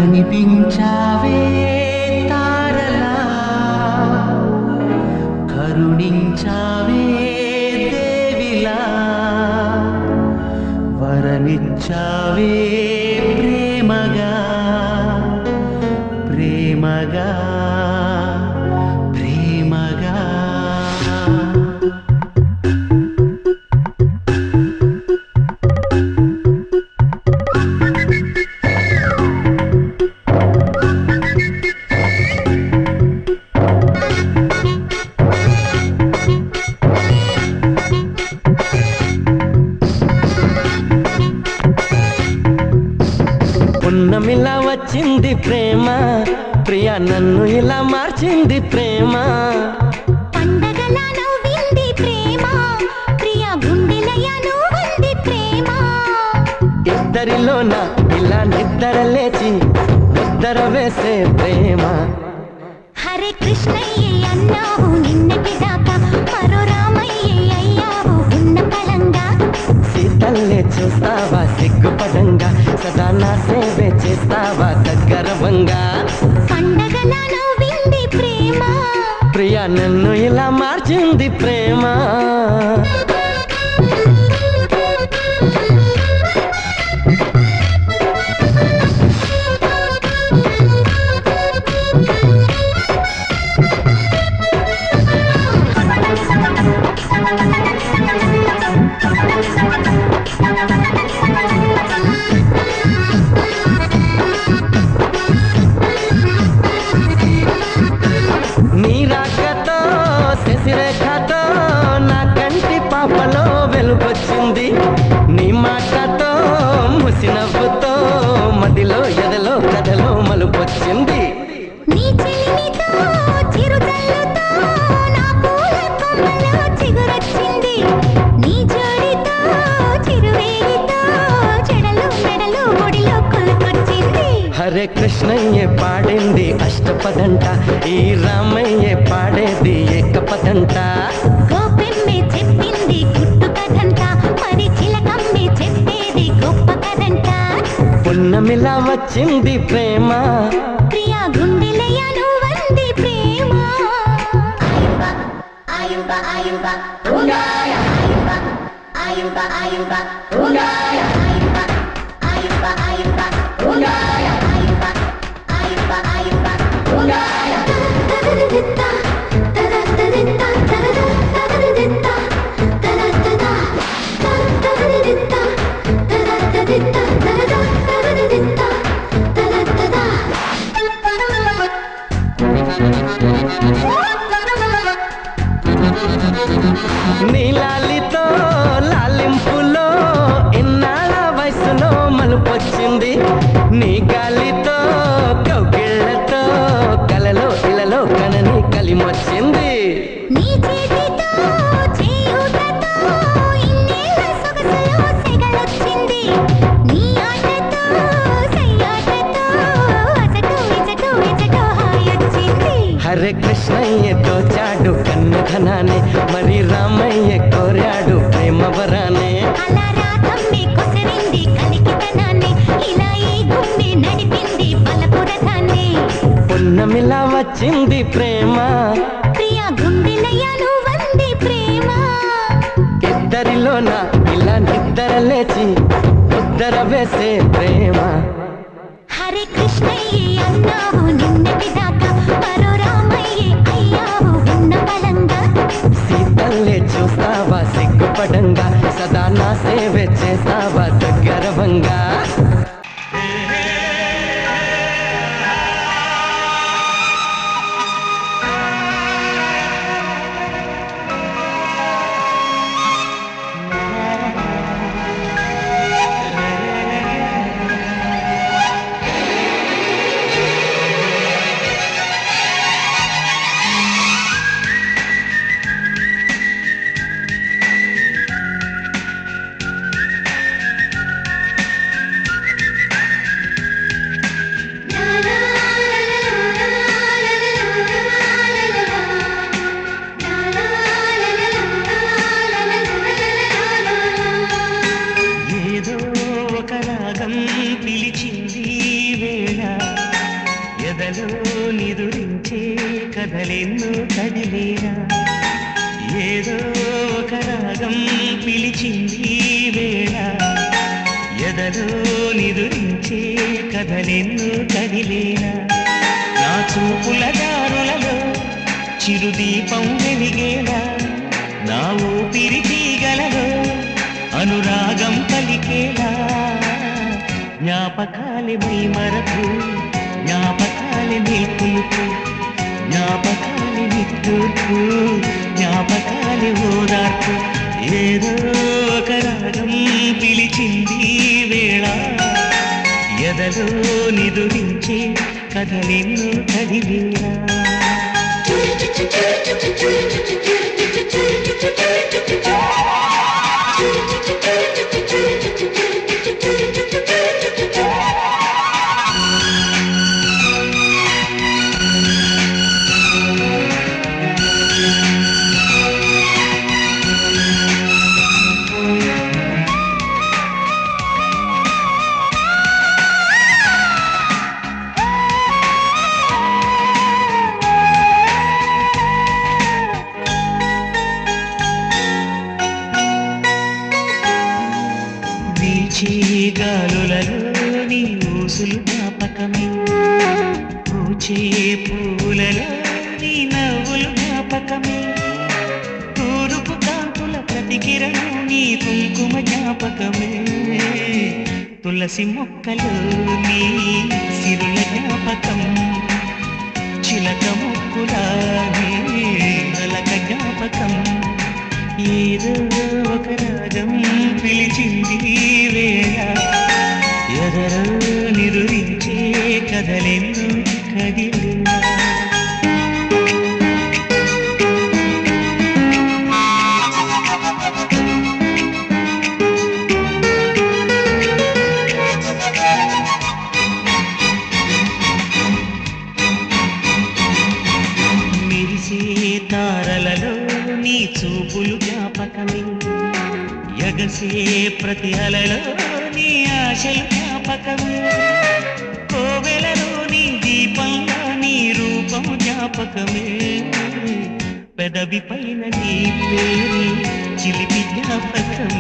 కనిపించావే తారలా కరుణించావే దేవిలా వరమిచ్చావే ప్రేమగా ప్రేమగా ప్రేమగా పున్నమిలా వచ్చింది ప్రేమ ప్రియా నన్ను ఇలా మార్చింది ప్రేమ పండగలా నవ్వింది ప్రేమ ప్రియా గుండెలయ నువ్వుంది ప్రేమ ఇద్దరిలోన ఇలా నిద్ర లేచి ముద్దర వేసే ప్రేమ హరే కృష్ణయ్య అన్నావు నిన్నటి దాకా మరో రామయ్య అయ్యావు ఉన్న పళంగా సీతల్లే చూస్తావా సిగ్గుపడంగా సదా నా సేవే చేస్తావా దగ్గరవంగా పండగలా నవ్వింది ప్రేమ ప్రియా నన్ను ఇలా మార్చింది ప్రేమ నీ రాకతో శశిరేఖతో నా కంటి పాపలో వెలుగొచ్చింది నీ మాటతో ముసినవ్వుతో మదిలో ఎదలో కథలో మలుపొచ్చింది నీ చెలిమితో చిరుజల్లుతో నా పూల కొమ్మలో చిగురొచ్చింది నీ జోడితో చిరువేలితో చెడలు మెడలు ఒడిలో కొలుకొచ్చింది హరే కృష్ణయ్య పాడింది అష్టపదంట ఈ రామయ్య పాడేది ఏకపదంట గోపెమ్మే చెప్పింది గుట్టు కథంట మరి చిలకమ్మే చెప్పేది గొప్ప కథంట పున్నమిలా వచ్చింది ప్రేమ ప్రియా గుండెలయ నువ్వంది ప్రేమ ఆయుబ ఆయుబ ఉగాయ ఆయుబ ఆయుబ ఉగాయ ఆయుబ ఆయుబ ఉగాయ ఆయుబ ఆయుబ ఉగాయ తదదిత్తా తదదిత్తా తదదిత్తా తదదిత్తా తదదిత్తా తదదిత్తా తదదిత్తా నీలాలితో లాలింపులో ఇన్నాళ్ళ వయసులో మలుపొచ్చింది నీ గాలితో కౌగిళ్లతో కలలో ఇలలో కనని కలిమొచ్చింది నీ చేతితో చేయూతతో ఇన్నేళ్ళ సొగసులో సెగలొచ్చింది నీ ఆటతో సయ్యాటతో అచటో ఇచటో ఇచటో హాయొచ్చింది హరే కృష్ణయ్యతో చాడు కన్నధనాన్ని మరి రామయ్య కోరాడు ప్రేమ వరానే అలా రాతమ్మే కొసరింది కలికితనాన్ని ఇలా ఈ గుండె నడిపింది బలపురథాన్ని పున్నమిలా వచ్చింది ప్రేమ ప్రియా గుండెలయ నువ్వంది ప్రేమ ఇద్దరిలోన ఇలా నిద్ర లేచి ముద్దర వేసే ప్రేమ హరే కృష్ణయ్య అన్నావు నిన్నటి దాకా మరో రామయ్య అయ్యావు ఉన్న బలంగా సీతల్లే చూస్తావా సిగ్గుపడంగా సదా నా సేవే చేస్తావా దగ్గరవంగా కథలెన్నో కదిలేరా ఏదో ఒక రాగం పిలిచింది ఈ వేళ ఎదలో నిదురించే కథలెన్నో కదిలేరా నా చూపుల దారులలో చిరుదీపం వెలిగేలా నా ఊపిరి తీగలలో అనురాగం పలికేలా జ్ఞాపకాలే మై మరకు జ్ఞాపకాలే మేల్కొలుపు జ్ఞాపకాలే నిట్టూర్పు జ్ఞాపకాలే ఓదార్పు ఏదో ఒక రాగం పిలిచింది ఈ వేళ ఎదలో నిదురించే కథలెన్నో కదిలేరా గాలులలో నీ ఊసులు జ్ఞాపకమే పూచే పూలలో నీ నవ్వులు జ్ఞాపకమే తూరుపు కాంతుల ప్రతికిరణం నీ కుంకుమ జ్ఞాపకమే తులసి మొక్కలో నీ సిరుల జ్ఞాపకం చిలక మొక్కులా నీ నలక జ్ఞాపకం ఏదో ఒక రాగం పిలిచింది ఈ వేళ ఎదరో నిదురించే కథలెన్నో కదిలేరా మెరిసే తారలలో నీ చూపులు జ్ఞాపకమే ఎగసే ప్రతి అలలో నీ ఆశలు జ్ఞాపకమే కోవెలలో నీ దీపంలో నీ రూపం జ్ఞాపకమే పెదవి పైన నీ పేరు చిలిపి జ్ఞాపకం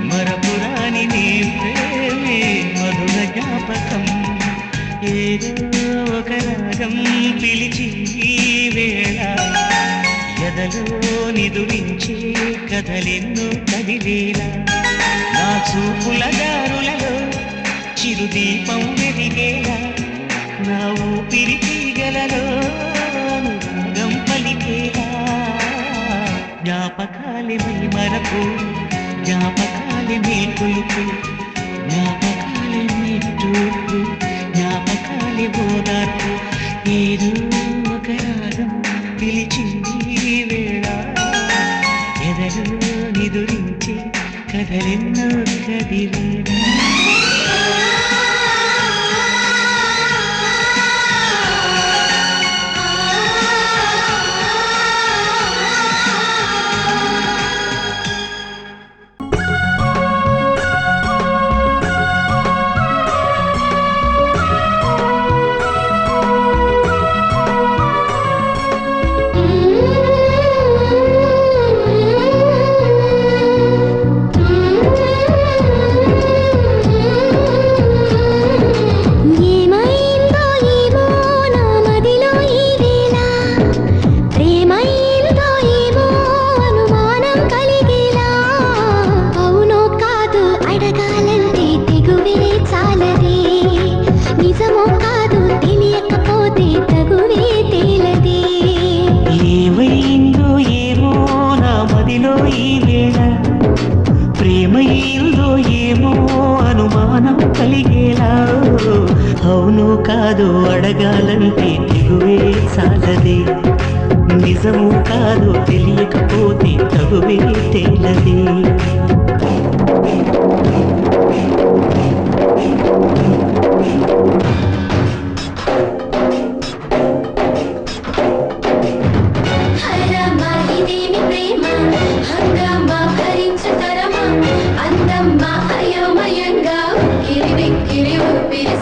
మరపురాని నీ ప్రేమే మధుర జ్ఞాపకం ఏదో ఒక రాగం పిలిచింది ఈ వేళ ఎదలో నిదురించే కథలెన్నో కదిలేలా నా చూపుల దారులలో చిరుదీపం వెలిగేలా నా ఊపిరి తీగలలో అనురాగం పలికేలా జ్ఞాపకాలే మై మరకు జ్ఞాపకాలే మేల్కొలుపు జ్ఞాపకాలే నిట్టూర్పు జ్ఞాపకాలే ఓదార్పు ఏదో ఒక రాగం పిలిచింది ఈ వేళ ఎదలో నిదురించే కథలెన్నో కదిలేరా ప్రేమయిందో ఏమో అనుమానం కలిగేలా అవును కాదు అడగాలంటే తెగువే సాలదే నిజము కాదు తెలియకపోతే తగువే తేలదే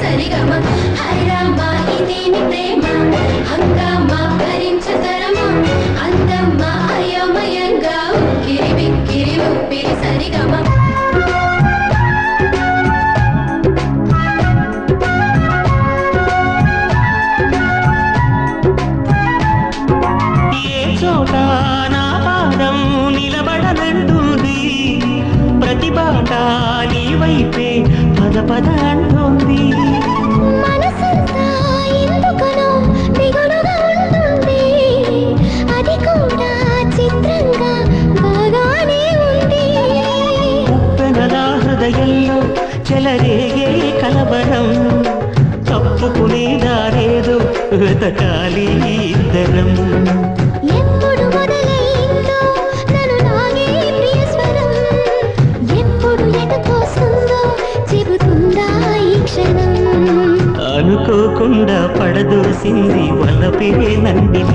సరిగమ హైరామా ఇదేమి ప్రేమ హంగామా భరించ సరిగమ ఏ చోట నా పాదం నిలబడనంటుంది ప్రతి బాట నీ వైపే పద పద అంటుంది మనసంతా ఎందుకనో దిగులుగా ఉంటుంది అది కూడా చిత్రంగా బాగానే ఉంది ఉప్పెనలా హృదయంలో చెలరేగే కలవరం తప్పుకునే దారేదో వెతకాలి ఇద్దరం ఎప్పుడు మొదలైందో నన్ను లాగే ప్రియస్వరం ఎప్పుడు ఎటుకోస్తుందో చెబుతుందా ఈ క్షణం అనుకోకుండా పడదోసింది వలపే నందిన